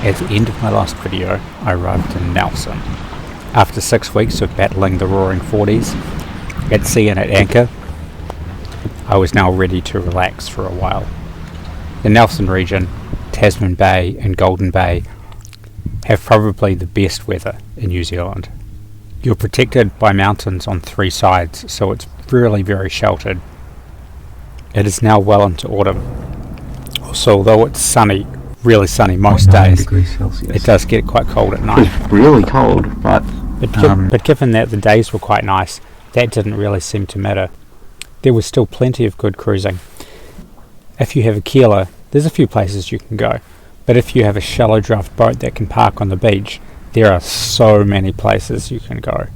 At the end of my last video, I arrived in Nelson. After 6 weeks of battling the roaring 40s, at sea and at anchor, I was now ready to relax for a while. The Nelson region, Tasman Bay and Golden Bay have probably the best weather in New Zealand. You're protected by mountains on 3 sides, so it's really very sheltered. It is now well into autumn, so although it's sunny, really sunny most days, it does get quite cold at night. It's really cold, but given that the days were quite nice, that didn't really seem to matter. There was still plenty of good cruising. If you have a keeler, there's a few places you can go, but if you have a shallow draft boat that can park on the beach, there are so many places you can go.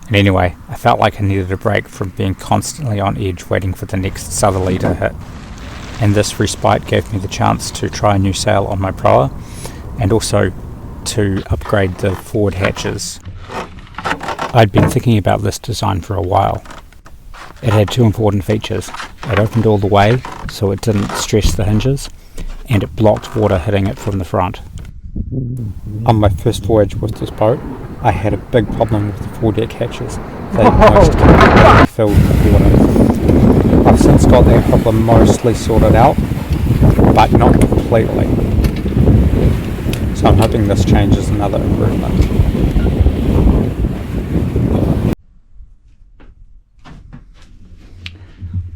And anyway, I felt like I needed a break from being constantly on edge waiting for the next southerly to hit. And this respite gave me the chance to try a new sail on my proa and also to upgrade the forward hatches. I'd been thinking about this design for a while. It had 2 important features. It opened all the way so it didn't stress the hinges, and it blocked water hitting it from the front. On my first voyage with this boat, I had a big problem with the foredeck hatches. They most completely filled with water. I've since got that problem mostly sorted out, but not completely. So I'm hoping this change is another improvement.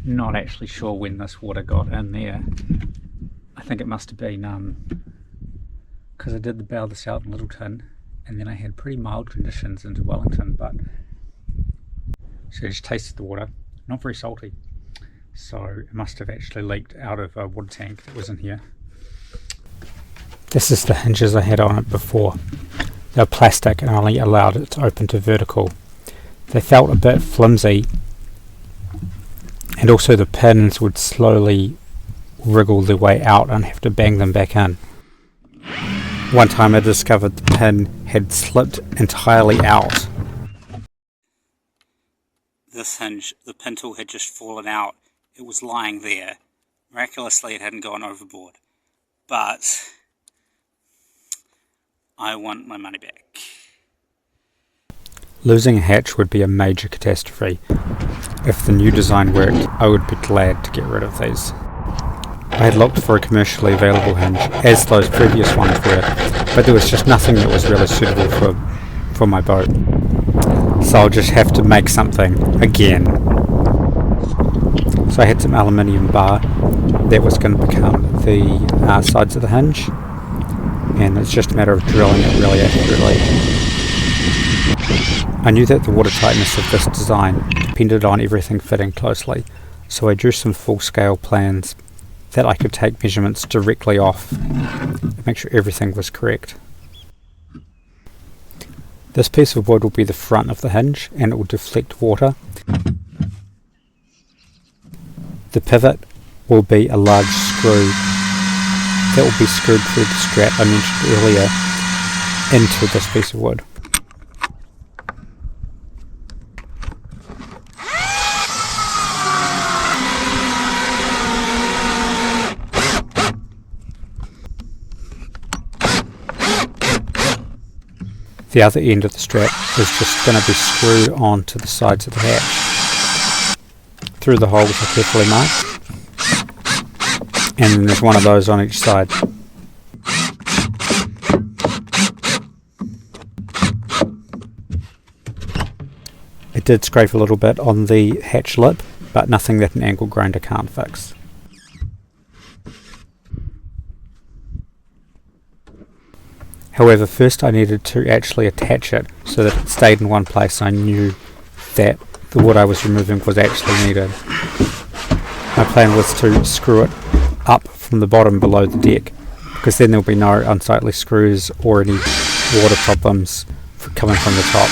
Not actually sure when this water got in there. I think it must have been because I did the bow this out in Littleton, and then I had pretty mild conditions into Wellington, but so I just tasted the water, not very salty. So it must have actually leaked out of a water tank that was in here. This is the hinges I had on it before. They were plastic and only allowed it to open to vertical. They felt a bit flimsy, and also the pins would slowly wriggle their way out and have to bang them back in. One time I discovered the pin had slipped entirely out. This hinge, the pin tool had just fallen out. It was lying there. Miraculously it hadn't gone overboard. But I want my money back. Losing a hatch would be a major catastrophe. If the new design worked, I would be glad to get rid of these. I had looked for a commercially available hinge, as those previous ones were, but there was just nothing that was really suitable for my boat. So I'll just have to make something again. So I had some aluminium bar that was going to become the sides of the hinge, and it's just a matter of drilling it really accurately. I knew that the watertightness of this design depended on everything fitting closely, so I drew some full-scale plans that I could take measurements directly off and make sure everything was correct. This piece of wood will be the front of the hinge and it will deflect water. The pivot will be a large screw that will be screwed through the strap I mentioned earlier into this piece of wood. The other end of the strap is just going to be screwed onto the sides of the hatch through the hole which I carefully marked, and then there's one of those on each side. It did scrape a little bit on the hatch lip, but nothing that an angle grinder can't fix. However, first I needed to actually attach it so that it stayed in one place. I knew that the wood I was removing was actually needed. My plan was to screw it up from the bottom below the deck, because then there'll be no unsightly screws or any water problems coming from the top.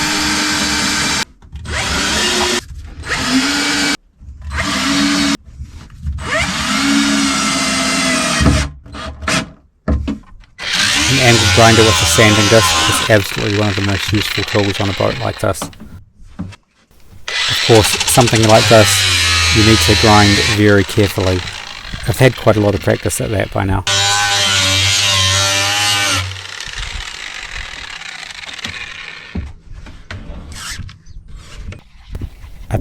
An angle grinder with a sanding disc is absolutely one of the most useful tools on a boat like this. Of course, something like this you need to grind very carefully. I've had quite a lot of practice at that by now.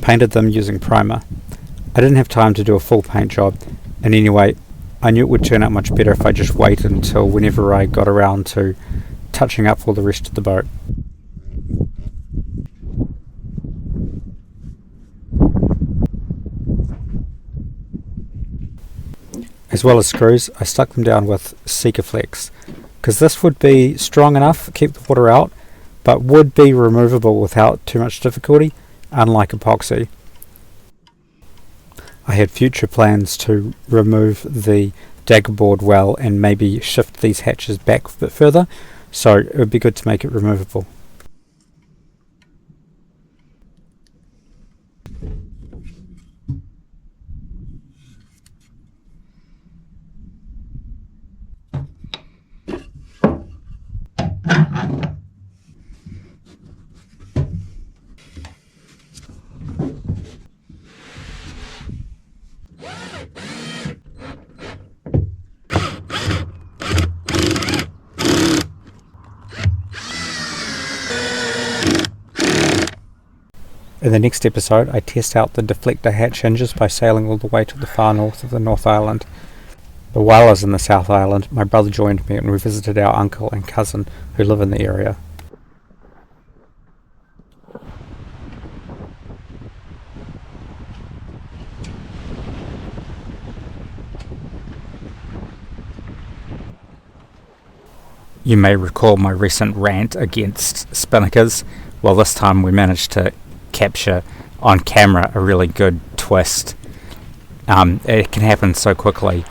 painted them using primer. I didn't have time to do a full paint job, and anyway, I knew it would turn out much better if I just waited until whenever I got around to touching up all the rest of the boat. As well as screws, I stuck them down with Sikaflex, because this would be strong enough to keep the water out, but would be removable without too much difficulty, unlike epoxy. I had future plans to remove the daggerboard well and maybe shift these hatches back a bit further, so it would be good to make it removable. In the next episode, I test out the deflector hatch hinges by sailing all the way to the far north of the North Island. But while I was in the South Island, my brother joined me and we visited our uncle and cousin who live in the area. You may recall my recent rant against spinnakers. Well, this time we managed to capture on camera a really good twist. It can happen so quickly,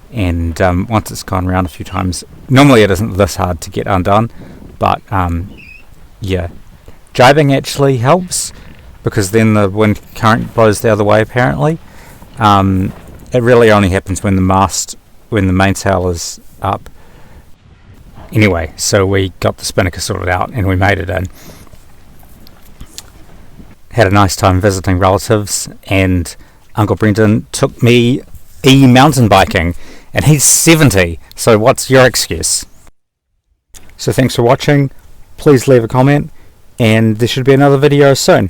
and once it's gone around a few times, normally it isn't this hard to get undone, but yeah, jibing actually helps, because then the wind current blows the other way apparently. It really only happens when the mainsail is up. Anyway, so we got the spinnaker sorted out and we made it in. Had a nice time visiting relatives, and Uncle Brendan took me mountain biking, and he's 70, so what's your excuse? So thanks for watching, please leave a comment, and there should be another video soon.